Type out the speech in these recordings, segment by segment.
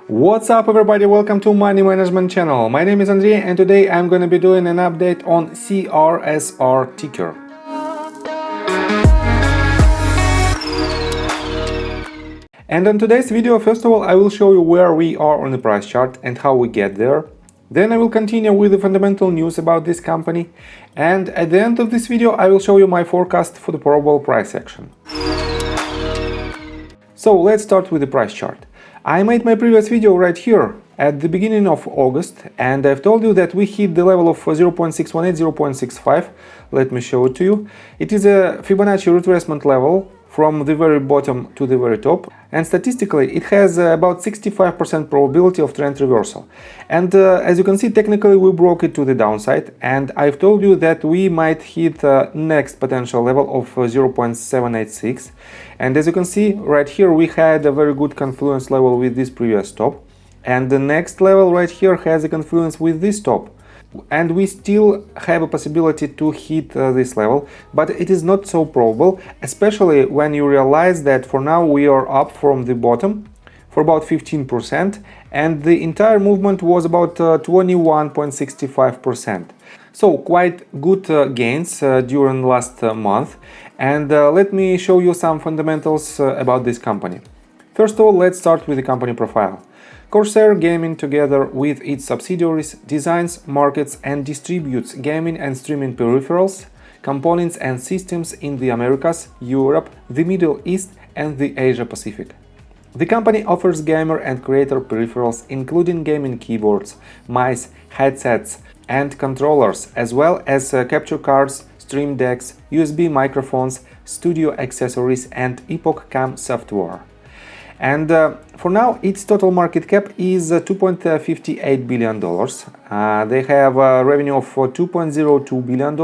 What's up everybody, welcome to Money Management channel. My name is Andrei and today I'm going to be doing an update on CRSR ticker. And in today's video, first of all, I will show you where we are on the price chart and how we get there. Then I will continue with the fundamental news about this company. And at the end of this video, I will show you my forecast for the probable price action. So let's start with the price chart. I made my previous video right here at the beginning of August and I've told you that we hit the level of 0.618, 0.65. Let me show it to you. It is a Fibonacci retracement level from the very bottom to the very top, and statistically it has about 65% probability of trend reversal. And as you can see, technically we broke it to the downside, and I've told you that we might hit next potential level of 0.786. And as you can see right here, we had a very good confluence level with this previous top, and the next level right here has a confluence with this top. And we still have a possibility to hit this level, but it is not so probable, especially when you realize that for now we are up from the bottom for about 15% and the entire movement was about 21.65%. So quite good gains during last month. And let me show you some fundamentals about this company. First of all, let's start with the company profile. Corsair Gaming, together with its subsidiaries, designs, markets and distributes gaming and streaming peripherals, components and systems in the Americas, Europe, the Middle East and the Asia Pacific. The company offers gamer and creator peripherals including gaming keyboards, mice, headsets and controllers, as well as capture cards, stream decks, USB microphones, studio accessories and EpocCam software. And for now, its total market cap is $2.58 billion. They have a revenue of $2.02 billion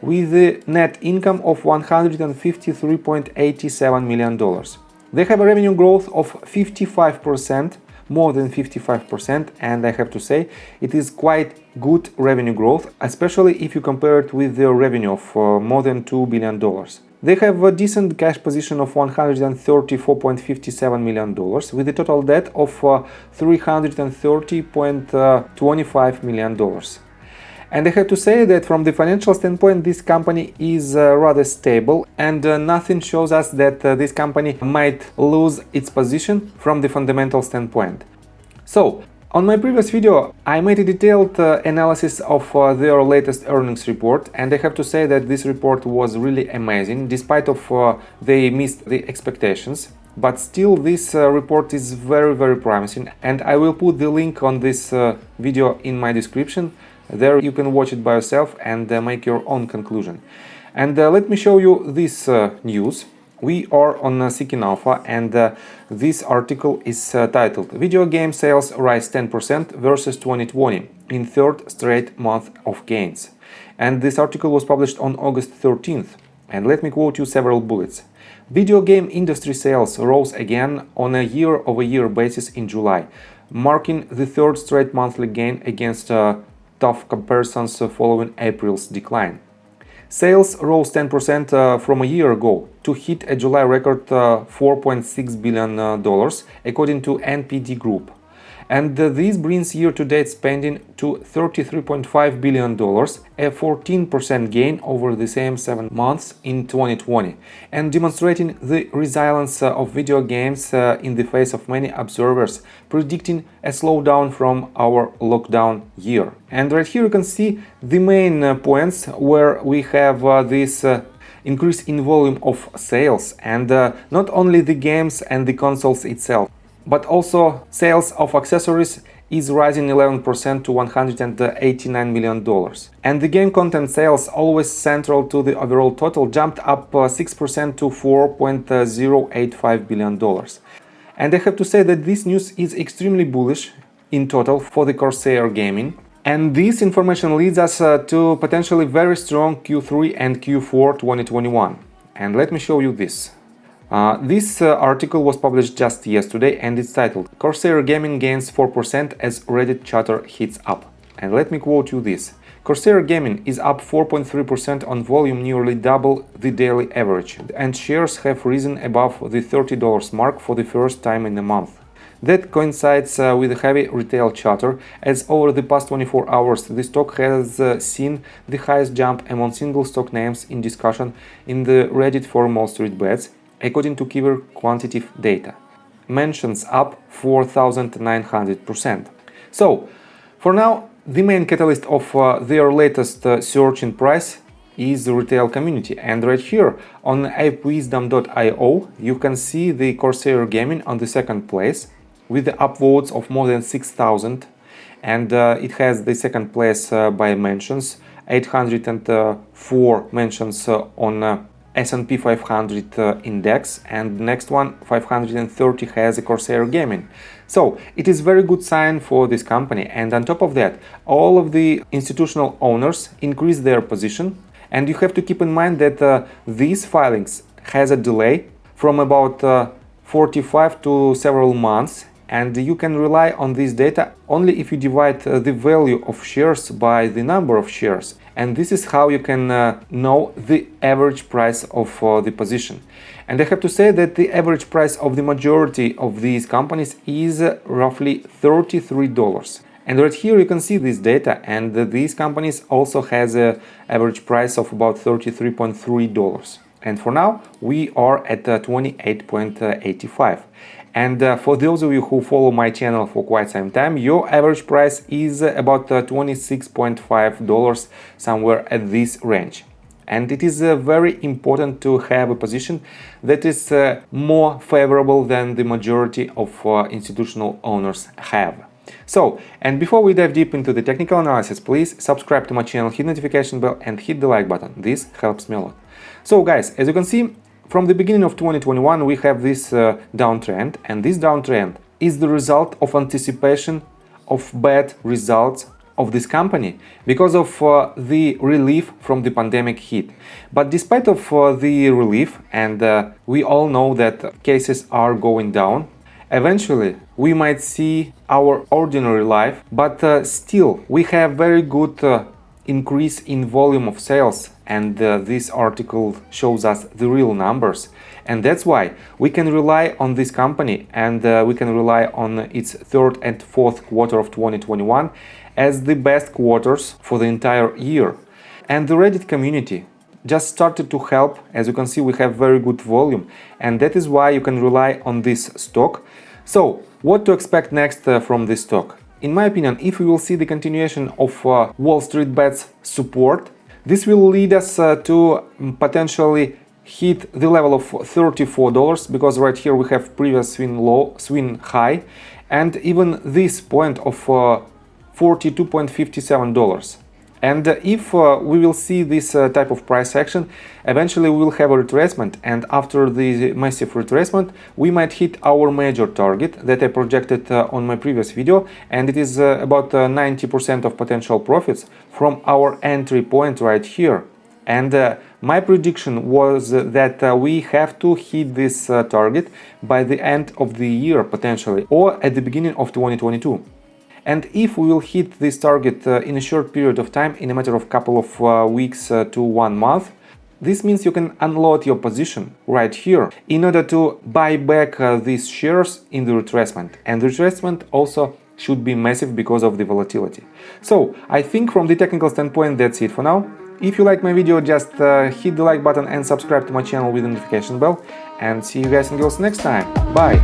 with a net income of $153.87 million. They have a revenue growth of 55%, more than 55%, and I have to say it is quite good revenue growth, especially if you compare it with their revenue of more than $2 billion. They have a decent cash position of $134.57 million with a total debt of $330.25 million. And I have to say that from the financial standpoint, this company is rather stable, and nothing shows us that this company might lose its position from the fundamental standpoint. So, on my previous video, I made a detailed analysis of their latest earnings report, and I have to say that this report was really amazing, despite of they missed the expectations. But still, this report is very promising, and I will put the link on this video in my description. There you can watch it by yourself and make your own conclusion. And let me show you this news. We are on Seeking Alpha, and this article is titled "Video game sales rise 10% versus 2020 in third straight month of gains." And this article was published on August 13th. And let me quote you several bullets. Video game industry sales rose again on a year-over-year basis in July, marking the third straight monthly gain against tough comparisons following April's decline. Sales rose 10% from a year ago to hit a July record $4.6 billion, according to NPD Group. And this brings year-to-date spending to $33.5 billion, a 14% gain over the same 7 months in 2020, and demonstrating the resilience of video games in the face of many observers predicting a slowdown from our lockdown year. And right here you can see the main points where we have this increase in volume of sales, and not only the games and the consoles itself, but also sales of accessories is rising 11% to $189 million. And the game content sales, always central to the overall total, jumped up 6% to $4.085 billion. And I have to say that this news is extremely bullish in total for the Corsair Gaming. And this information leads us to potentially very strong Q3 and Q4 2021. And let me show you this. This article was published just yesterday and it's titled "Corsair Gaming gains 4% as Reddit chatter heats up." And let me quote you this. Corsair Gaming is up 4.3% on volume, nearly double the daily average, and shares have risen above the $30 mark for the first time in a month. That coincides with a heavy retail chatter, as over the past 24 hours the stock has seen the highest jump among single stock names in discussion in the Reddit forum Wall Street Bets, according to keyword quantitative data. Mentions up 4,900%. So, for now, the main catalyst of their latest surge in price is the retail community, and right here on apewisdom.io you can see the Corsair Gaming on the second place with the upvotes of more than 6,000, and it has the second place by mentions, 804 mentions on S&P 500 index, and the next one 530 has a Corsair Gaming. So it is very good sign for this company, and on top of that all of the institutional owners increase their position. And you have to keep in mind that these filings has a delay from about 45 to several months, and you can rely on this data only if you divide the value of shares by the number of shares. And this is how you can know the average price of the position. And I have to say that the average price of the majority of these companies is roughly $33. And right here you can see this data, and these companies also has an average price of about $33.3. And for now we are at 28.85. And for those of you who follow my channel for quite some time, your average price is about $26.5, somewhere at this range. And it is very important to have a position that is more favorable than the majority of institutional owners have. So, and before we dive deep into the technical analysis, please subscribe to my channel, hit notification bell and hit the like button. This helps me a lot. So guys, as you can see, from the beginning of 2021 we have this downtrend, and this downtrend is the result of anticipation of bad results of this company because of the relief from the pandemic hit. But despite of the relief, and we all know that cases are going down, eventually we might see our ordinary life, but still we have very good increase in volume of sales, and this article shows us the real numbers. And that's why we can rely on this company, and we can rely on its third and fourth quarter of 2021 as the best quarters for the entire year. And the Reddit community just started to help. As you can see, we have very good volume, and that is why you can rely on this stock. So what to expect next from this stock? In my opinion, if we will see the continuation of Wall Street Bets support, this will lead us to potentially hit the level of $34, because right here we have previous swing high, and even this point of $42.57. And if we will see this type of price action, eventually we will have a retracement, and after the massive retracement we might hit our major target that I projected on my previous video, and it is about 90% of potential profits from our entry point right here. And my prediction was that we have to hit this target by the end of the year potentially, or at the beginning of 2022. And if we will hit this target in a short period of time, in a matter of couple of weeks to 1 month, this means you can unload your position right here in order to buy back these shares in the retracement. And the retracement also should be massive because of the volatility. So I think from the technical standpoint that's it for now. If you like my video, just hit the like button and subscribe to my channel with the notification bell. And see you guys and girls next time. Bye!